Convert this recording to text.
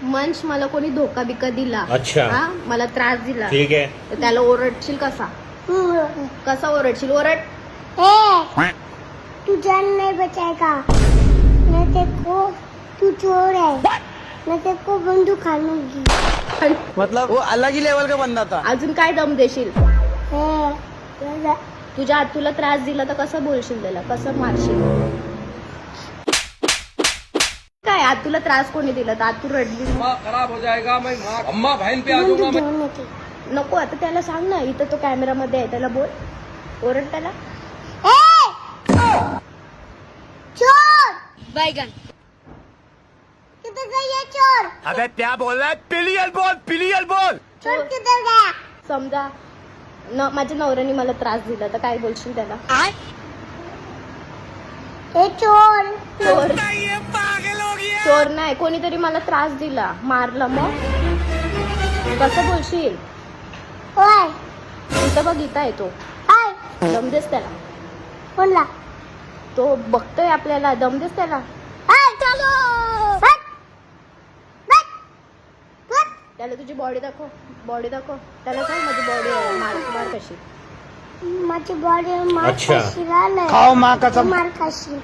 मंच मला कोणी धोका बिका दिला, अच्छा. हा मला त्रास दिला, ठीक आहे. तर त्याला ओरडशील कसा? कसा ओरडशील? ओरड. तू जान नहीं बचाएगा, मैं देखो तू चोर है, मैं देखो बंदूक खानूंगी. मतलब वो अलग ही लेवल का बंदा था. अजून काय दम देशील? है तुझ्या आतूला त्रास दिला तर कसं बोलशील त्याला? कसं मारशील? काय आतूला त्रास कोणी दिला तर आतू रडली? खराब हो जाएगा, मैं अम्मा बहन पे आ जाऊंगा मैं. नको, आता त्याला सांग ना, इथं तो कॅमेरा मध्ये आहे, त्याला बोल, ओरड त्याला. चोर बैगन किधर गया चोर? अबे क्या बोल रहा है? पिलियल बोल, पिलियल बोल. चोर किधर गया? समजा माझ्या नवऱ्याने मला त्रास दिला तर काय बोलशील त्याला? हे चोर. चोर चोर नाही, कोणीतरी मला त्रास दिला, मारलं, मग कसं बोलशील? ओय इथं बघ, इथं आहे तो. हाय दम देस त्याला. बोला. तो बघतोय आपल्याला, दम देस त्याला. हाय चलो बट त्याला तुझी बॉडी दाखव, बॉडी दाखव त्याला. सांग माझी बॉडी आहे, मार कशी. माझी बॉडी मार अच्छा. खाशी राहिलंय. खाओ माँ कसम. मार खाशी.